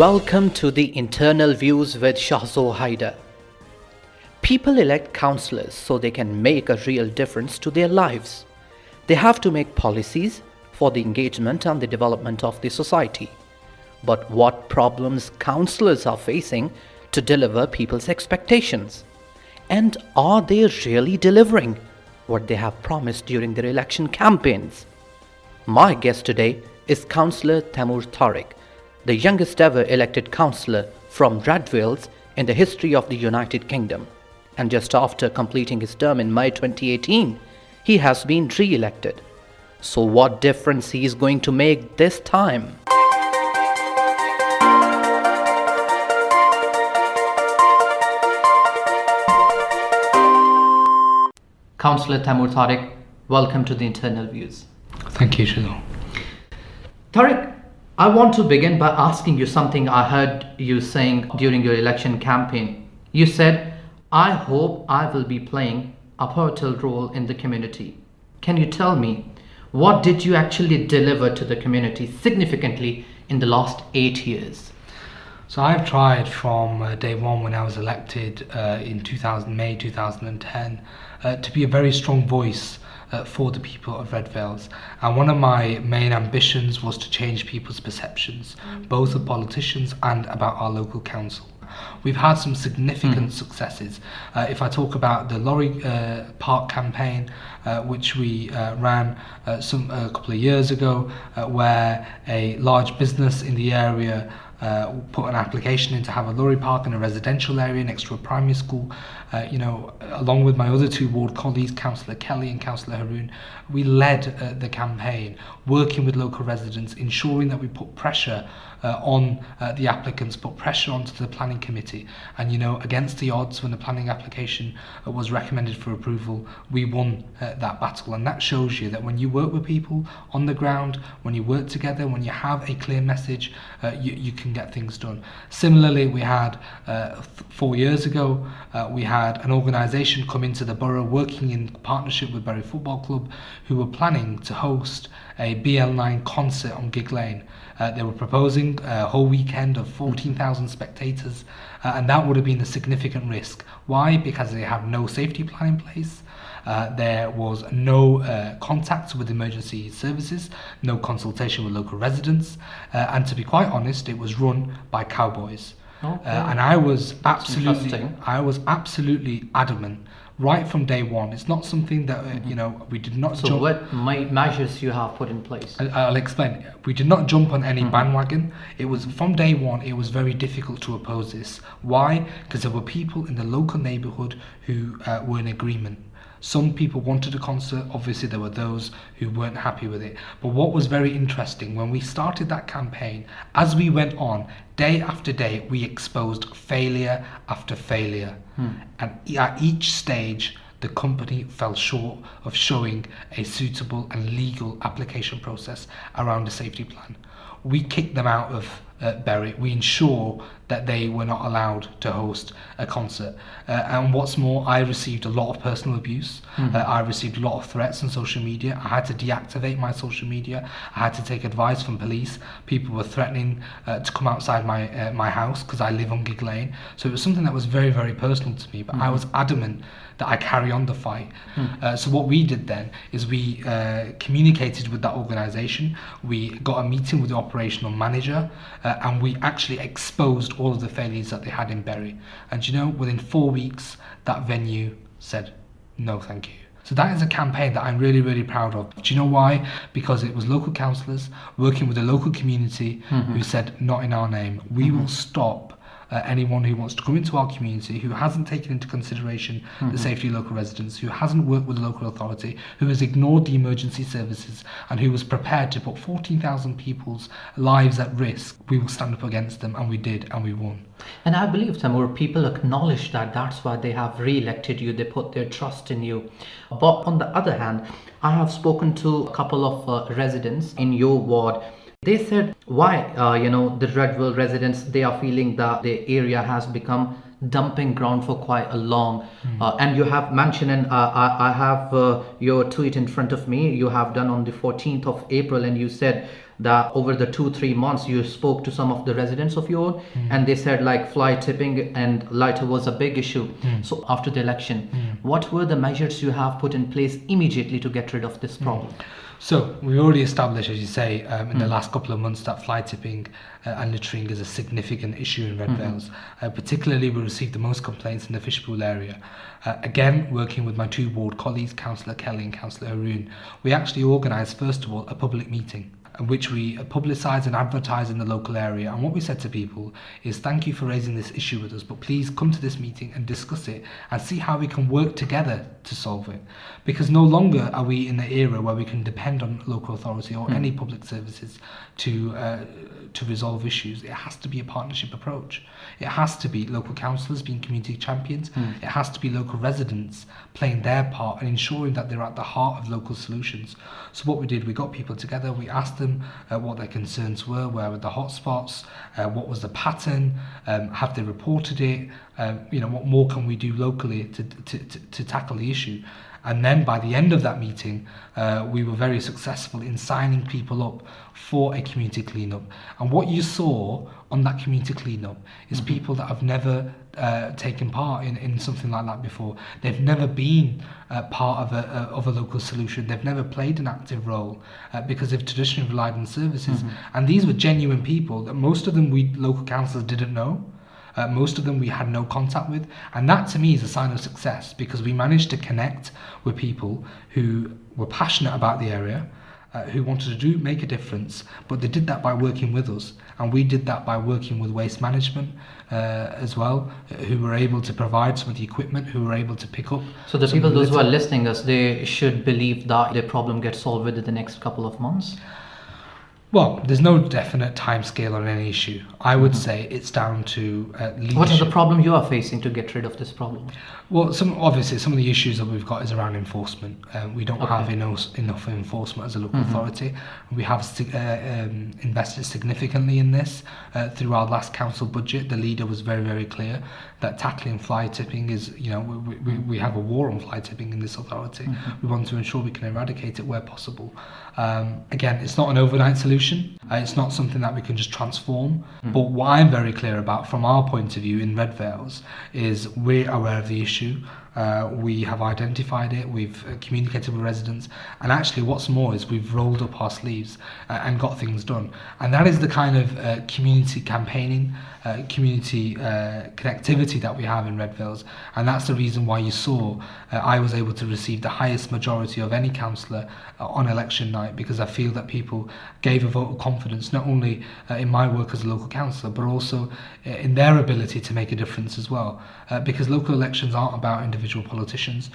Welcome to the Internal Views with Shahzoor Haider. People elect councillors so they can make a real difference to their lives. They have to make policies for the engagement and the development of the society. But what problems councillors are facing to deliver people's expectations? And are they really delivering what they have promised during their election campaigns? My guest today is Cllr Tamoor Tariq, the youngest ever elected councillor from Red Wales in the history of the United Kingdom. And just after completing his term in May 2018, he has been re-elected. So what difference he is going to make this time? Cllr Tamoor Tariq, welcome to the Internal Views. Thank you, Shahzoor. Tariq, I want to begin by asking you something I heard you saying during your election campaign. You said, "I hope I will be playing a pivotal role in the community." Can you tell me, what did you actually deliver to the community significantly in the last 8 years? So I've tried from day one when I was elected in May 2010 to be a very strong voice for the people of Red Wales, and one of my main ambitions was to change people's perceptions, both of politicians and about our local council. We've had some significant successes. If I talk about the lorry park campaign, which we ran a couple of years ago, where a large business in the area put an application in to have a lorry park in a residential area next to a primary school. Along with my other two ward colleagues, Councillor Kelly and Councillor Haroon, we led the campaign, working with local residents, ensuring that we put pressure on the applicants, put pressure onto the planning committee. And against the odds, when the planning application was recommended for approval, we won that battle. And that shows you that when you work with people on the ground, when you work together, when you have a clear message, you can get things done. Similarly, we had 4 years ago, we had an organisation come into the borough working in partnership with Bury Football Club, who were planning to host a BL9 concert on Gig Lane. They were proposing a whole weekend of 14,000 spectators, and that would have been a significant risk. Why? Because they had no safety plan in place. There was no contact with emergency services, no consultation with local residents, and to be quite honest, it was run by cowboys. Okay. And I was absolutely adamant right from day one. It's not something that we did not. So what measures you have put in place? I'll explain. We did not jump on any bandwagon. It was from day one. It was very difficult to oppose this. Why? Because there were people in the local neighbourhood who were in agreement. Some people wanted a concert. Obviously, there were those who weren't happy with it. But what was very interesting, when we started that campaign, as we went on, day after day, we exposed failure after failure. And at each stage, the company fell short of showing a suitable and legal application process around a safety plan. We kicked them out of Bury. We ensure that they were not allowed to host a concert. And what's more, I received a lot of personal abuse. I received a lot of threats on social media. I had to deactivate my social media. I had to take advice from police. People were threatening to come outside my house because I live on Gig Lane. So it was something that was very, very personal to me, but I was adamant that I carry on the fight. So what we did then is we communicated with that organisation. We got a meeting with the operational manager, and we actually exposed all of the failures that they had in Bury. And within 4 weeks, that venue said, "No, thank you." So that is a campaign that I'm really, really proud of. Do you know why? Because it was local councillors working with the local community who said, "Not in our name. We will stop anyone who wants to come into our community who hasn't taken into consideration the safety of local residents, who hasn't worked with the local authority, who has ignored the emergency services, and who was prepared to put 14,000 people's lives at risk. We will stand up against them," and we did, and we won. And I believe, Tamoor, people acknowledge that. That's why they have re-elected you. They put their trust in you. But on the other hand, I have spoken to a couple of residents in your ward. They said why, the Red Wales residents, they are feeling that the area has become dumping ground for quite a long, and you have mentioned, and I have your tweet in front of me, you have done on the 14th of April, and you said that over the 2-3 months you spoke to some of the residents of your, and they said like fly tipping and litter was a big issue. So after the election, what were the measures you have put in place immediately to get rid of this problem? So we've already established, as you say, in the last couple of months that fly tipping and littering is a significant issue in Red Vales. Particularly, we received the most complaints in the Fishpool area. Again, working with my two ward colleagues, Councillor Kelly and Councillor Haroon, we actually organised, first of all, a public meeting in which we publicised and advertised in the local area. And what we said to people is, thank you for raising this issue with us, but please come to this meeting and discuss it and see how we can work together to solve it. Because no longer are we in the era where we can depend on local authority or any public services to resolve issues. It has to be a partnership approach. It has to be local councillors being community champions. It has to be local residents playing their part and ensuring that they're at the heart of local solutions. So what we did, we got people together, we asked them what their concerns were, where were the hotspots, what was the pattern, have they reported it, what more can we do locally to tackle the issue. And then by the end of that meeting, we were very successful in signing people up for a community cleanup. And what you saw on that community cleanup is people that have never taken part in something like that before. They've never been part of a local solution. They've never played an active role because they've traditionally relied on services. And these were genuine people that most of them we local councillors didn't know. Most of them we had no contact with, and that to me is a sign of success, because we managed to connect with people who were passionate about the area, who wanted to make a difference, but they did that by working with us, and we did that by working with waste management as well, who were able to provide some of the equipment, who were able to pick up. So the people, those who are listening us, they should believe that their problem gets solved within the next couple of months? Well, there's no definite time scale on any issue. I would say it's down to leadership. What are the problems you are facing to get rid of this problem? Well, some of the issues that we've got is around enforcement. We don't have enough enforcement as a local authority. We have invested significantly in this through our last council budget. The leader was very, very clear that tackling fly tipping is, we have a war on fly tipping in this authority. We want to ensure we can eradicate it where possible. Again, it's not an overnight solution. It's not something that we can just transform. But what I'm very clear about from our point of view in Red Vales is we're aware of the issue. We have identified it, we've communicated with residents, and actually what's more is we've rolled up our sleeves and got things done. And that is the kind of community campaigning, community connectivity that we have in Red Vales, and that's the reason why you saw I was able to receive the highest majority of any councillor on election night, because I feel that people gave a vote of confidence not only in my work as a local councillor, but also in their ability to make a difference as well, because local elections aren't about individual politicians,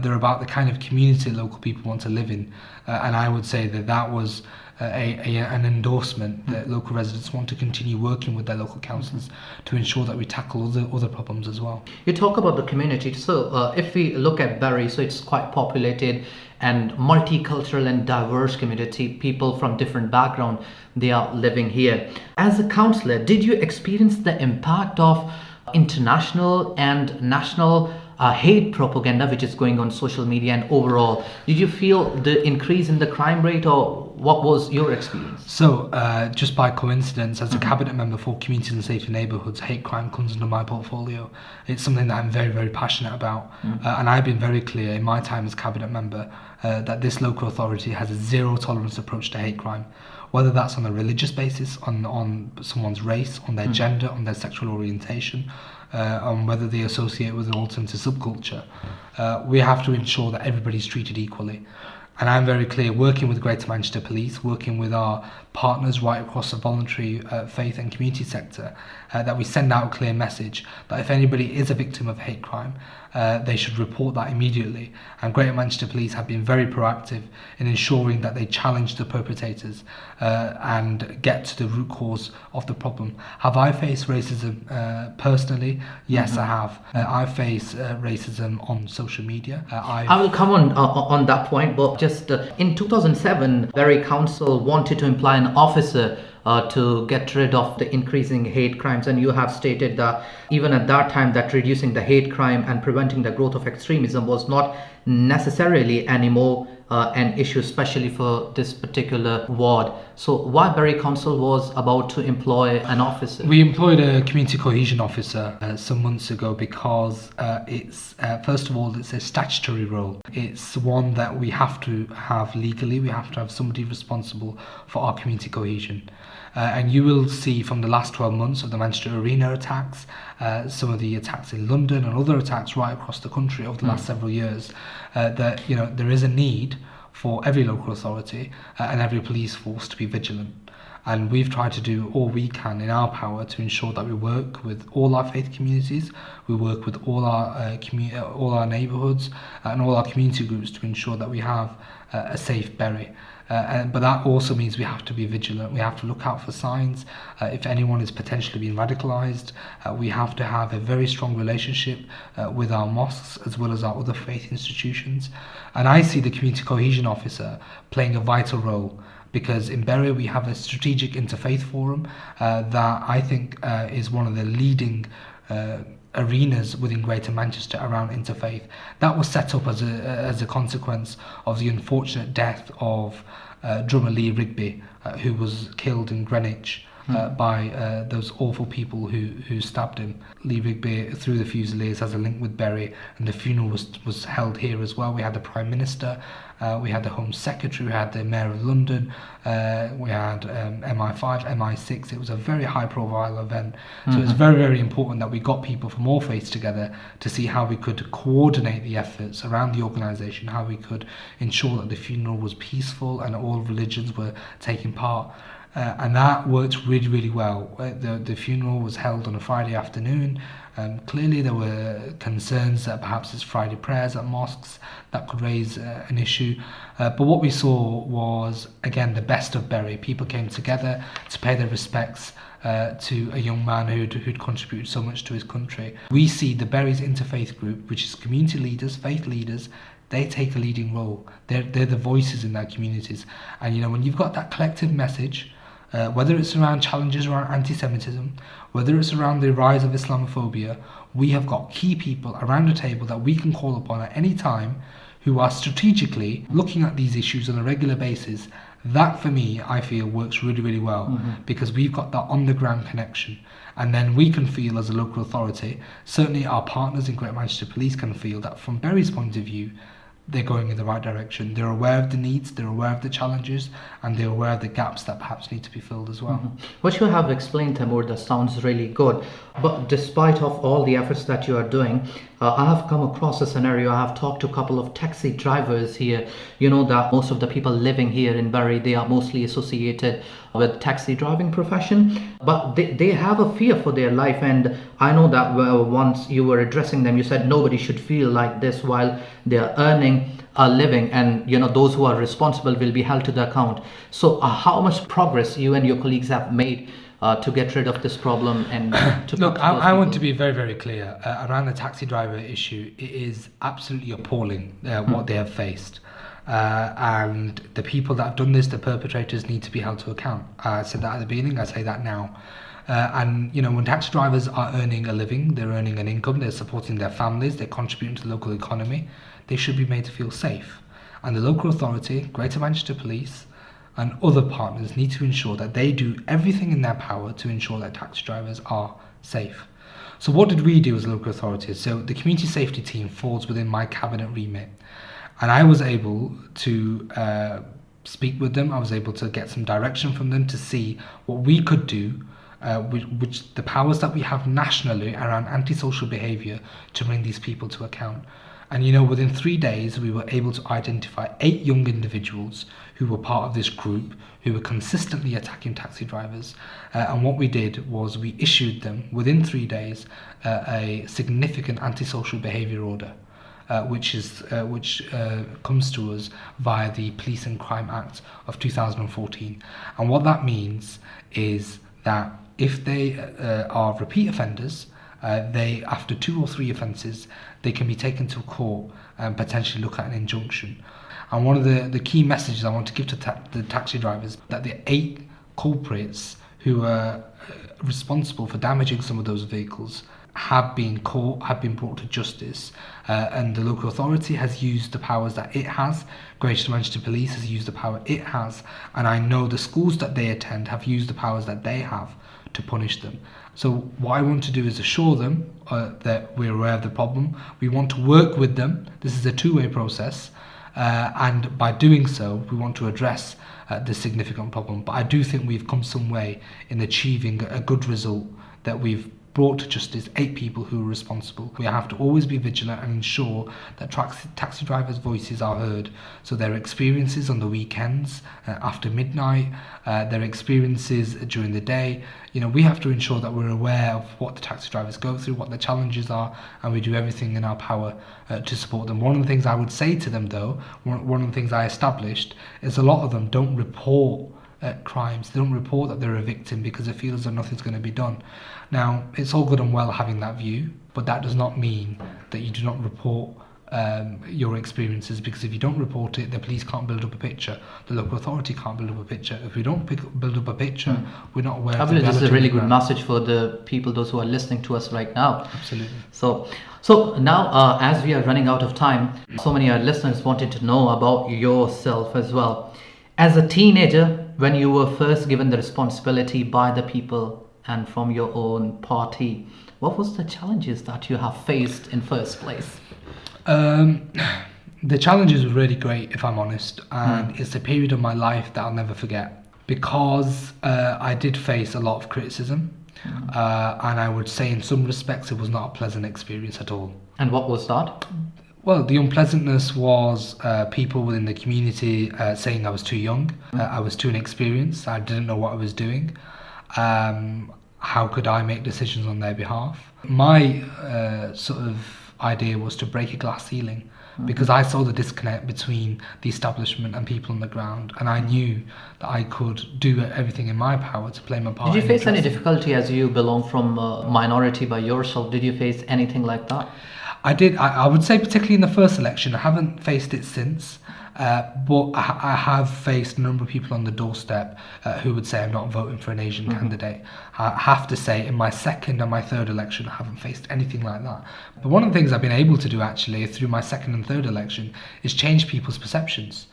they're about the kind of community local people want to live in, and I would say that was an endorsement that local residents want to continue working with their local councils to ensure that we tackle other problems as well. You talk about the community, so if we look at Bury, so it's quite populated and multicultural and diverse community, people from different background, they are living here. As a councillor, did you experience the impact of international and national hate propaganda which is going on social media, and overall did you feel the increase in the crime rate, or what was your experience? So just by coincidence, as a cabinet member for communities and safer neighbourhoods, hate crime comes under my portfolio. It's something that I'm very, very passionate about, and I've been very clear in my time as cabinet member that this local authority has a zero tolerance approach to hate crime, whether that's on a religious basis, on someone's race, on their gender, on their sexual orientation, on whether they associate with an alternative subculture. We have to ensure that everybody's treated equally. And I'm very clear, working with Greater Manchester Police, working with our partners right across the voluntary faith and community sector, that we send out a clear message that if anybody is a victim of hate crime, they should report that immediately. And Greater Manchester Police have been very proactive in ensuring that they challenge the perpetrators and get to the root cause of the problem. Have I faced racism personally? Yes, I have. I face racism on social media. I will come on that point, but just in 2007, Bury Council wanted to employ an officer to get rid of the increasing hate crimes, and you have stated that even at that time that reducing the hate crime and preventing the growth of extremism was not necessarily anymore an issue, especially for this particular ward. So why Bury Council was about to employ an officer? We employed a community cohesion officer some months ago because it's first of all, it's a statutory role. It's one that we have to have legally. We have to have somebody responsible for our community cohesion. And you will see from the last 12 months of the Manchester Arena attacks, some of the attacks in London and other attacks right across the country over the last several years, that there is a need for every local authority and every police force to be vigilant. And we've tried to do all we can in our power to ensure that we work with all our faith communities, we work with all our neighbourhoods and all our community groups to ensure that we have a safe Bury. But that also means we have to be vigilant. We have to look out for signs. If anyone is potentially being radicalised, we have to have a very strong relationship with our mosques as well as our other faith institutions. And I see the community cohesion officer playing a vital role, because in Bury we have a strategic interfaith forum that I think is one of the leading arenas within Greater Manchester around interfaith. That was set up as a consequence of the unfortunate death of drummer Lee Rigby, who was killed in Greenwich by those awful people who stabbed him. Lee Rigby, through the Fusiliers, has a link with Bury, and the funeral was held here as well. We had the Prime Minister, we had the Home Secretary, we had the Mayor of London, we had MI5, MI6. It was a very high profile event. So it's very, very important that we got people from all faiths together to see how we could coordinate the efforts around the organisation, how we could ensure that the funeral was peaceful and all religions were taking part. And that worked really, really well. The funeral was held on a Friday afternoon. Clearly there were concerns that perhaps it's Friday prayers at mosques that could raise an issue. But what we saw was, again, the best of Bury. People came together to pay their respects to a young man who'd contributed so much to his country. We see the Bury's Interfaith Group, which is community leaders, faith leaders. They take a leading role. They're the voices in their communities. And when you've got that collective message, whether it's around challenges around anti-Semitism, whether it's around the rise of Islamophobia, we have got key people around a table that we can call upon at any time who are strategically looking at these issues on a regular basis. That, for me, I feel works really, really well, because we've got that on-the-ground connection. And then we can feel as a local authority, certainly our partners in Greater Manchester Police can feel that from Bury's point of view, they're going in the right direction. They're aware of the needs, they're aware of the challenges, and they're aware of the gaps that perhaps need to be filled as well. What you have explained, Tamoor, that sounds really good. But despite of all the efforts that you are doing, I have come across a scenario. I have talked to a couple of taxi drivers here. You know that most of the people living here in Bury, they are mostly associated with taxi driving profession, but they have a fear for their life. And I know that once you were addressing them, you said nobody should feel like this while they are earning a living, and those who are responsible will be held to the account. So how much progress you and your colleagues have made to get rid of this problem? And to look, I want to be very, very clear around the taxi driver issue. It is absolutely appalling what they have faced. And the people that have done this, the perpetrators, need to be held to account. I said that at the beginning, I say that now. And when taxi drivers are earning a living, they're earning an income, they're supporting their families, they're contributing to the local economy, they should be made to feel safe. And the local authority, Greater Manchester Police, and other partners need to ensure that they do everything in their power to ensure that taxi drivers are safe. So what did we do as local authorities? So the community safety team falls within my cabinet remit. And I was able to speak with them. I was able to get some direction from them to see what we could do, which the powers that we have nationally around antisocial behaviour to bring these people to account. And within 3 days, we were able to identify 8 young individuals who were part of this group who were consistently attacking taxi drivers. And what we did was we issued them within 3 days a significant antisocial behaviour order. Which comes to us via the Police and Crime Act of 2014. And what that means is that if they are repeat offenders, they, after 2 or 3 offences, they can be taken to court and potentially look at an injunction. And one of the key messages I want to give to the taxi drivers, that the 8 culprits who are responsible for damaging some of those vehicles have been caught, have been brought to justice, and the local authority has used the powers that it has. Greater Manchester Police has used the power it has, and I know the schools that they attend have used the powers that they have to punish them. So what I want to do is assure them that we're aware of the problem. We want to work with them. This is a two-way process, and by doing so, we want to address the significant problem. But I do think we've come some way in achieving a good result, that we've brought to justice 8 people who are responsible. We have to always be vigilant and ensure that taxi drivers' voices are heard. So their experiences on the weekends, after midnight, their experiences during the day, we have to ensure that we're aware of what the taxi drivers go through, what their challenges are, and we do everything in our power to support them. One of the things I would say to them, though, one of the things I established, is a lot of them don't report crimes. They don't report that they're a victim because they feel as though nothing's going to be done. Now, it's all good and well having that view, but that does not mean that you do not report your experiences, because if you don't report it, the police can't build up a picture, the local authority can't build up a picture. If we don't build up a picture, we're not aware of the reality. This is a really good message for the people, those who are listening to us right now. Absolutely. So now, as we are running out of time, so many of our listeners wanted to know about yourself as well. As a teenager, when you were first given the responsibility by the people and from your own party, what was the challenges that you have faced in first place? The challenges were really great, if I'm honest, and it's a period of my life that I'll never forget, because I did face a lot of criticism, and I would say in some respects it was not a pleasant experience at all. And what was that? Well, the unpleasantness was people within the community saying I was too young, I was too inexperienced, I didn't know what I was doing. How could I make decisions on their behalf? My sort of idea was to break a glass ceiling, because I saw the disconnect between the establishment and people on the ground, and I knew that I could do everything in my power to play my part. Did you face any difficulty, as you belong from a minority by yourself? Did you face anything like that? I did. I would say particularly in the first election. I haven't faced it since, but I have faced a number of people on the doorstep who would say I'm not voting for an Asian candidate. I have to say in my second and my third election, I haven't faced anything like that. But one of the things I've been able to do actually through my second and third election is change people's perceptions.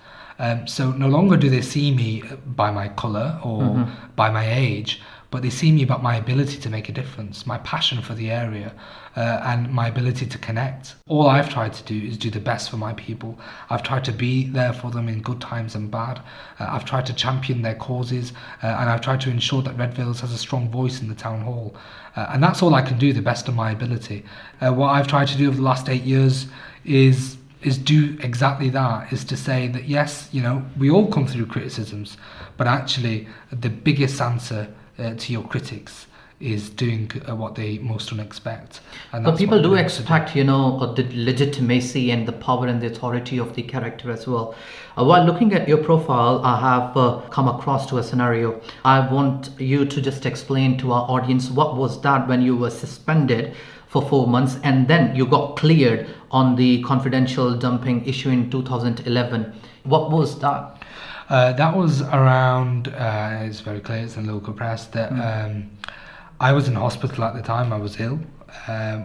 So no longer do they see me by my colour or by my age, but they see me about my ability to make a difference, my passion for the area, and my ability to connect. All I've tried to do is do the best for my people. I've tried to be there for them in good times and bad. I've tried to champion their causes, and I've tried to ensure that Red Veils has a strong voice in the town hall. And that's all I can do, the best of my ability. What I've tried to do over the last 8 years is do exactly that, is to say that yes, we all come through criticisms, but actually the biggest answer to your critics is doing what they most don't expect. And but people do expect, the legitimacy and the power and the authority of the character as well. While looking at your profile, I have come across to a scenario. I want you to just explain to our audience, what was that when you were suspended for 4 months and then you got cleared on the confidential dumping issue in 2011? What was that? That was around, it's very clear, it's in local press, that I was in hospital at the time. I was ill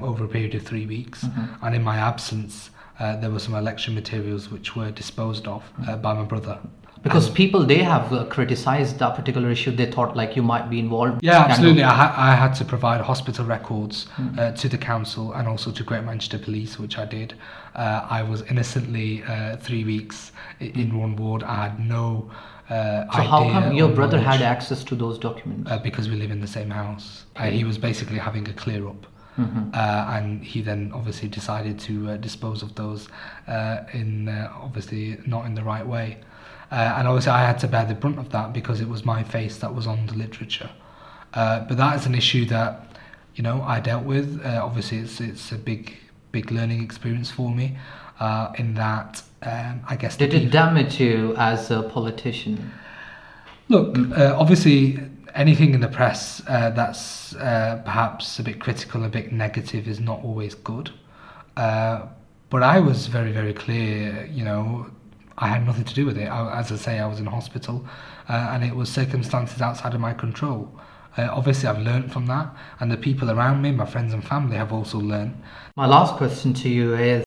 over a period of 3 weeks, and in my absence there were some election materials which were disposed of by my brother. Because people, they have criticized that particular issue. They thought like you might be involved. Yeah, absolutely. I had to provide hospital records to the council and also to Greater Manchester Police, which I did. I was innocently 3 weeks in one ward. I had no idea. So how come your brother had access to those documents? Because we live in the same house. He was basically having a clear up. And he then obviously decided to dispose of those in obviously not in the right way. And obviously I had to bear the brunt of that because it was my face that was on the literature. But that is an issue that, I dealt with. Obviously it's a big learning experience for me in that I guess... Did it damage you as a politician? Look, obviously anything in the press that's perhaps a bit critical, a bit negative is not always good. But I was very, very clear, I had nothing to do with it. As I say, I was in hospital, and it was circumstances outside of my control. Obviously, I've learned from that, and the people around me, my friends and family, have also learned. My last question to you is,